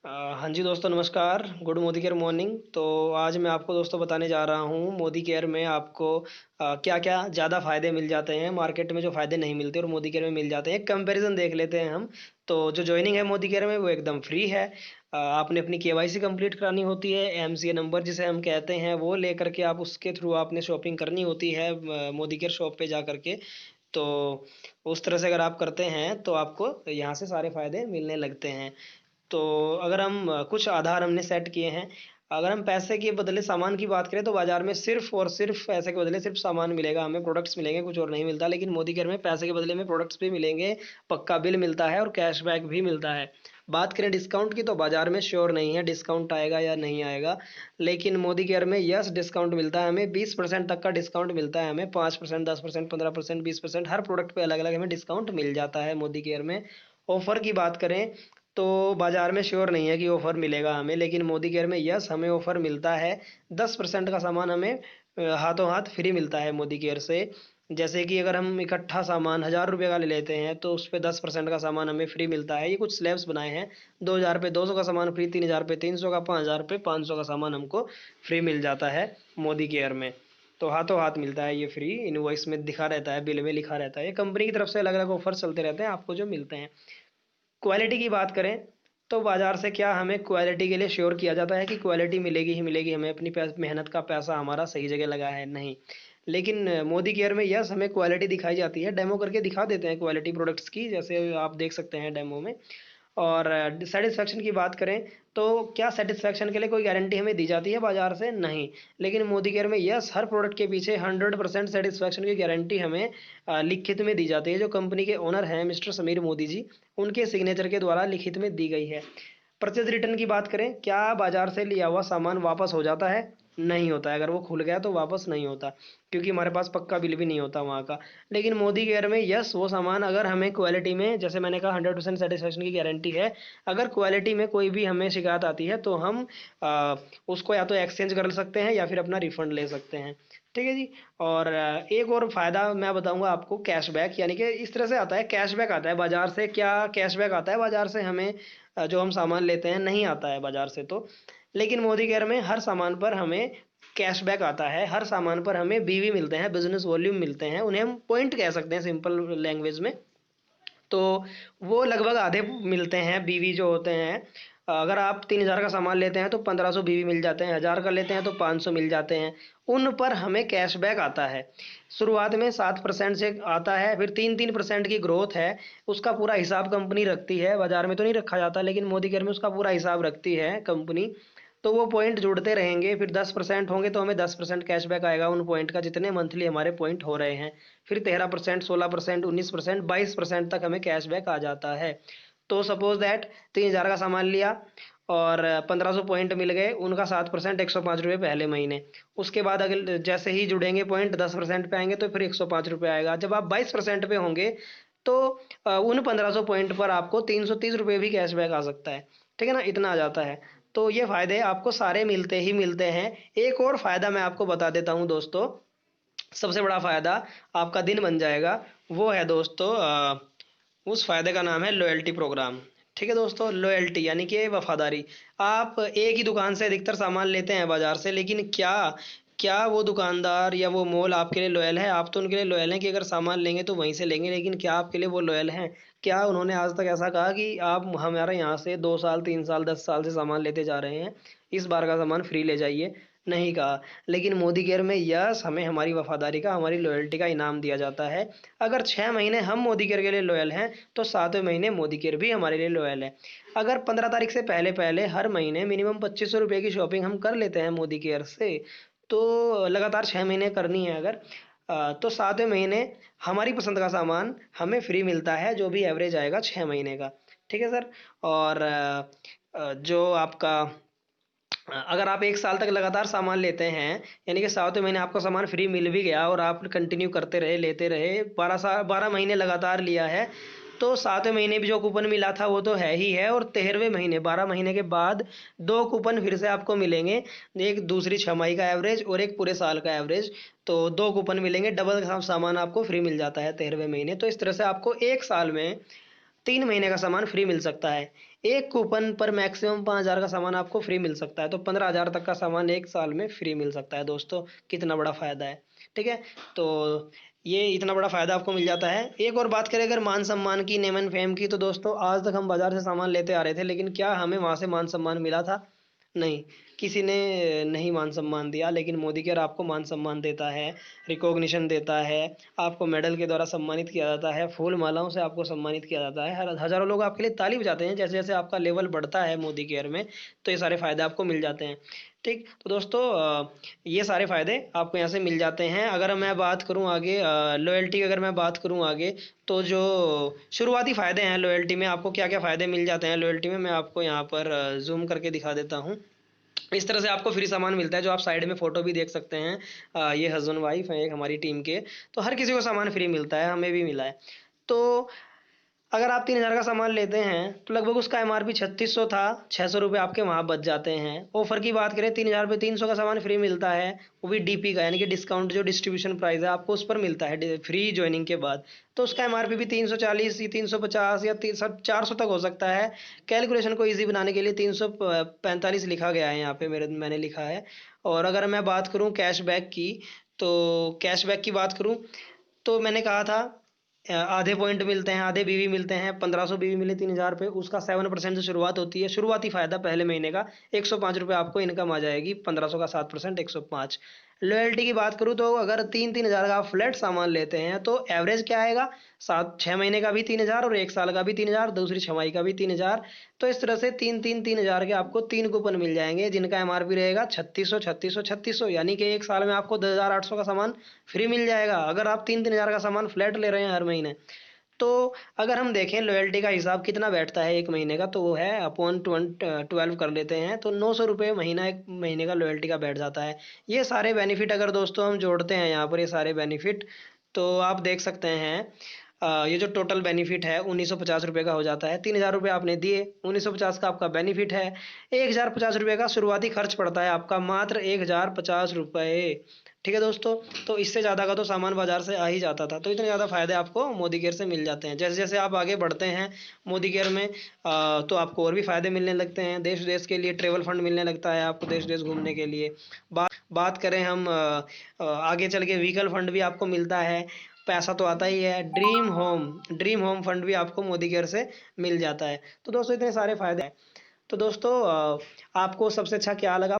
हाँ जी दोस्तों, नमस्कार। Good Modi care morning. तो आज मैं आपको दोस्तों बताने जा रहा हूँ मोदी केयर में आपको क्या क्या ज़्यादा फ़ायदे मिल जाते हैं, मार्केट में जो फ़ायदे नहीं मिलते और मोदी केयर में मिल जाते हैं। एक कंपैरिजन देख लेते हैं हम। तो जो ज्वाइनिंग है मोदी केयर में वो एकदम फ्री है। आपने अपनी केवाईसी कंप्लीट करानी होती है, एमसीए नंबर जिसे हम कहते हैं वो लेकर के आप उसके थ्रू आपने शॉपिंग करनी होती है मोदी केयर शॉप पे जा करके। तो उस तरह से अगर आप करते हैं तो आपको यहाँ से सारे फ़ायदे मिलने लगते हैं। तो अगर हम कुछ आधार हमने सेट किए हैं। अगर हम पैसे के बदले सामान की बात करें तो बाजार में सिर्फ और सिर्फ पैसे के बदले सिर्फ सामान मिलेगा, हमें प्रोडक्ट्स मिलेंगे, कुछ और नहीं मिलता। लेकिन मोदी केयर में पैसे के बदले में प्रोडक्ट्स भी मिलेंगे, पक्का बिल मिलता है और कैशबैक भी मिलता है। बात करें डिस्काउंट की तो बाजार में श्योर नहीं है डिस्काउंट आएगा या नहीं आएगा। लेकिन मोदी केयर में यस डिस्काउंट मिलता है, हमें 20% तक का डिस्काउंट मिलता है। हमें 5%, 10%, 15%, 20% हर प्रोडक्ट पे अलग अलग हमें डिस्काउंट मिल जाता है मोदी केयर में। ऑफर की बात करें तो बाजार में श्योर नहीं है कि ऑफर मिलेगा हमें, लेकिन मोदी केयर में यस हमें ऑफर मिलता है। 10% का सामान हमें हाथों हाथ फ्री मिलता है मोदी केयर से। जैसे कि अगर हम इकट्ठा सामान 1000 रुपये का ले लेते हैं तो उस पर 10% का सामान हमें फ्री मिलता है। ये कुछ स्लैब्स बनाए हैं। 2000 पे 200 का सामान फ्री, 3000 पे 300 का, 5000 पे 500 का सामान हमको फ्री मिल जाता है मोदी केयर में। तो हाथों हाथ मिलता है ये फ्री, इनवॉइस में दिखा रहता है, बिल में लिखा रहता है। ये कंपनी की तरफ से अलग अलग ऑफर चलते रहते हैं आपको जो मिलते हैं। क्वालिटी की बात करें तो बाजार से क्या हमें क्वालिटी के लिए श्योर किया जाता है कि क्वालिटी मिलेगी ही मिलेगी, हमें अपनी मेहनत का पैसा हमारा सही जगह लगा है? नहीं। लेकिन मोदी केयर में यस हमें क्वालिटी दिखाई जाती है, डेमो करके दिखा देते हैं क्वालिटी प्रोडक्ट्स की, जैसे आप देख सकते हैं डेमो में। और सेटिस्फेक्शन की बात करें तो क्या सेटिस्फेक्शन के लिए कोई गारंटी हमें दी जाती है बाजार से? नहीं। लेकिन मोदी केयर में यस हर प्रोडक्ट के पीछे 100% सेटिस्फेक्शन की गारंटी हमें लिखित में दी जाती है, जो कंपनी के ओनर हैं मिस्टर समीर मोदी जी, उनके सिग्नेचर के द्वारा लिखित में दी गई है। परचेज रिटर्न की बात करें, क्या बाजार से लिया हुआ सामान वापस हो जाता है? नहीं होता है। अगर वो खुल गया तो वापस नहीं होता, क्योंकि हमारे पास पक्का बिल भी नहीं होता वहाँ का। लेकिन मोदी केयर में यस वो सामान अगर हमें क्वालिटी में, जैसे मैंने कहा, 100% सेटिस्फेक्शन की गारंटी है। अगर क्वालिटी में कोई भी हमें शिकायत आती है तो हम उसको या तो एक्सचेंज कर सकते हैं या फिर अपना रिफंड ले सकते हैं। ठीक है जी। और एक और फायदा मैं बताऊंगा आपको, कैशबैक। यानी कि इस तरह से आता है, कैशबैक आता है बाजार से। क्या कैशबैक आता है बाजार से हमें? जो हम सामान लेते हैं नहीं आता है बाजार से तो। लेकिन मोदी केयर में हर सामान पर हमें कैशबैक आता है, हर सामान पर हमें बीवी मिलते हैं, बिजनेस वॉल्यूम मिलते हैं, उन्हें हम पॉइंट कह सकते हैं सिंपल लैंग्वेज में। तो वो लगभग आधे मिलते हैं बीवी जो होते हैं। अगर आप 3000 का सामान लेते हैं तो 1500 बीवी मिल जाते हैं, 1000 का लेते हैं तो 500 मिल जाते हैं। उन पर हमें कैशबैक आता है। शुरुआत में 7% से आता है, फिर 3-3% की ग्रोथ है। उसका पूरा हिसाब कंपनी रखती है, बाजार में तो नहीं रखा जाता, लेकिन मोदी केयर में उसका पूरा हिसाब रखती है कंपनी। तो वो पॉइंट जुड़ते रहेंगे, फिर 10% होंगे तो हमें 10% कैशबैक आएगा उन पॉइंट का, जितने मंथली हमारे पॉइंट हो रहे हैं। फिर 13%, 16%, 19%, 22% तक हमें कैशबैक आ जाता है। तो सपोज दैट 3000 का सामान लिया और 1500 पॉइंट मिल गए, उनका 7%, 105 रुपये पहले महीने। उसके बाद अगर जैसे ही जुड़ेंगे पॉइंट 10% पे आएंगे तो फिर 105 रुपये आएगा। जब आप 22% पे होंगे तो उन 1500 पॉइंट पर आपको 330 रुपये भी कैशबैक आ सकता है। ठीक है ना, इतना आ जाता है। तो ये फायदे आपको सारे मिलते ही मिलते हैं। एक और फायदा मैं आपको बता देता हूँ दोस्तों, सबसे बड़ा फायदा आपका दिन बन जाएगा। वो है दोस्तों उस फायदे का नाम है लॉयल्टी प्रोग्राम। ठीक है दोस्तों, लॉयल्टी यानी कि वफादारी। आप एक ही दुकान से अधिकतर सामान लेते हैं बाजार से, लेकिन क्या क्या वो दुकानदार या वो मॉल आपके लिए लॉयल है? आप तो उनके लिए लॉयल हैं कि अगर सामान लेंगे तो वहीं से लेंगे, लेकिन क्या आपके लिए वो लॉयल हैं? क्या उन्होंने आज तक ऐसा कहा कि आप हमारे यहाँ से 2 साल, 3 साल, 10 साल से सामान लेते जा रहे हैं, इस बार का सामान फ्री ले जाइए? नहीं कहा। लेकिन मोदी केयर में यस हमें हमारी वफादारी का, हमारी लॉयल्टी का इनाम दिया जाता है। अगर 6 महीने हम मोदी केयर के लिए लॉयल हैं तो 7वें महीने मोदी केयर भी हमारे लिए लॉयल है। अगर 15 तारीख से पहले पहले हर महीने मिनिमम 2500 रुपये की शॉपिंग हम कर लेते हैं मोदी केयर से, तो लगातार 6 महीने करनी है अगर, तो 7वें महीने हमारी पसंद का सामान हमें फ्री मिलता है, जो भी एवरेज आएगा 6 महीने का। ठीक है सर। और जो आपका अगर आप 1 साल तक लगातार सामान लेते हैं, यानी कि 7वें महीने आपको सामान फ्री मिल भी गया और आप कंटिन्यू करते रहे, लेते रहे, 12 महीने लगातार लिया है, तो 7वें महीने भी जो कूपन मिला था वो तो है ही है। और 13वें महीने, 12 महीने के बाद 2 कूपन फिर से आपको मिलेंगे, एक दूसरी छमाही का एवरेज और एक पूरे साल का एवरेज। तो 2 कूपन मिलेंगे, डबल सामान आपको फ्री मिल जाता है 13वें महीने। तो इस तरह से आपको 1 साल में 3 महीने का सामान फ्री मिल सकता है। एक कूपन पर मैक्सिमम 5,000 का सामान आपको फ्री मिल सकता है, तो 15,000 तक का सामान 1 साल में फ्री मिल सकता है दोस्तों। कितना बड़ा फ़ायदा है, ठीक है? तो ये इतना बड़ा फ़ायदा आपको मिल जाता है। एक और बात करें अगर मान-सम्मान की, नेम एंड फेम की, तो दोस्तों आज तक हम बाज़ार से सामान लेते आ रहे थे, लेकिन क्या हमें वहाँ से मान-सम्मान मिला था? नहीं, किसी ने नहीं मान-सम्मान दिया, लेकिन मोदी केयर आपको मान-सम्मान देता है, रिकॉग्निशन देता है, आपको मेडल के द्वारा सम्मानित किया जाता है, फूल मालाओं से आपको सम्मानित किया जाता है। हर हज़ारों लोग आपके लिए ताली बजाते हैं, जैसे-जैसे आपका लेवल बढ़ता है मोदी केयर में, तो ये सारे फ़ायदे आपको मिल जाते हैं। ठीक, तो दोस्तों ये सारे फ़ायदे आपको यहाँ से मिल जाते हैं। अगर मैं बात करूँ आगे लॉयल्टी की, अगर मैं बात करूँ आगे, तो जो शुरुआती फ़ायदे हैं लॉयल्टी में, आपको क्या-क्या फ़ायदे मिल जाते हैं लॉयल्टी में, मैं आपको यहाँ पर ज़ूम करके दिखा देता हूँ। इस तरह से आपको फ्री सामान मिलता है, जो आप साइड में फ़ोटो भी देख सकते हैं। ये हस्बैंड वाइफ हैं एक हमारी टीम के, तो हर किसी को सामान फ्री मिलता है, हमें भी मिला है। तो अगर आप 3,000 का सामान लेते हैं, तो लगभग उसका एमआरपी 3600 था, ₹600 आपके वहाँ बच जाते हैं। ऑफ़र की बात करें, 3,000 पे 300 का सामान फ्री मिलता है, वो भी डीपी का, यानी कि डिस्काउंट जो डिस्ट्रीब्यूशन प्राइस है, आपको उस पर मिलता है फ्री जॉइनिंग के बाद। तो उसका एमआरपी भी 340 या 350 या 400 तक हो सकता है। कैलकुलेशन को ईज़ी बनाने के लिए 345 लिखा गया है यहाँ पे, मैंने लिखा है। और अगर मैं बात करूँ कैशबैक की, तो कैशबैक की बात करूँ, तो मैंने कहा था आधे पॉइंट मिलते हैं, आधे बीवी मिलते हैं, 1500 बीवी मिले 3,000 पे, उसका 7% से शुरुआत होती है। शुरुआती फ़ायदा पहले महीने का ₹105 आपको इनकम आ जाएगी, 1500 का 7% 105। लॉयल्टी की बात करूँ, तो अगर 3-3,000 का आप फ्लैट सामान लेते हैं, तो एवरेज क्या आएगा? 6 महीने का भी 3,000 और 1 साल का भी 3,000, दूसरी छमाही का भी 3,000। तो इस तरह से 3,000 के आपको 3 कूपन मिल जाएँगे, जिनका एमआरपी रहेगा 3600, 3600, 3600, यानी कि 1 साल में आपको 10,800 का सामान फ्री मिल जाएगा, अगर आप 3-3,000 का सामान फ्लैट ले रहे हैं हर महीने। तो अगर हम देखें लॉयल्टी का हिसाब कितना बैठता है 1 महीने का, तो वो है अपॉन 12 कर लेते हैं, तो ₹900 महीना 1 महीने का लॉयल्टी का बैठ जाता है। ये सारे बेनिफिट अगर दोस्तों हम जोड़ते हैं यहाँ पर, ये सारे बेनिफिट, तो आप देख सकते हैं ये जो टोटल बेनिफिट है ₹1,950 का हो जाता है। ₹3,000 आपने दिए, 1,950 का आपका बेनिफिट है। ₹1,050 का शुरुआती खर्च पड़ता है आपका, मात्र ₹1,050। ठीक है दोस्तों, तो इससे ज़्यादा का तो सामान बाज़ार से आ ही जाता था। तो इतने ज़्यादा फ़ायदे आपको मोदी केयर से मिल जाते हैं। जैसे-जैसे आप आगे बढ़ते हैं मोदी केयर में, तो आपको और भी फ़ायदे मिलने लगते हैं। देश-विदेश के लिए ट्रैवल फंड मिलने लगता है आपको, देश-विदेश घूमने के लिए। बात बात करें हम आगे चल के, व्हीकल फंड भी आपको मिलता है। पैसा तो आता ही है। ड्रीम होम फंड भी आपको मोदी केयर से मिल जाता है। तो दोस्तों इतने सारे फ़ायदे हैं। तो दोस्तों आपको सबसे अच्छा क्या लगा?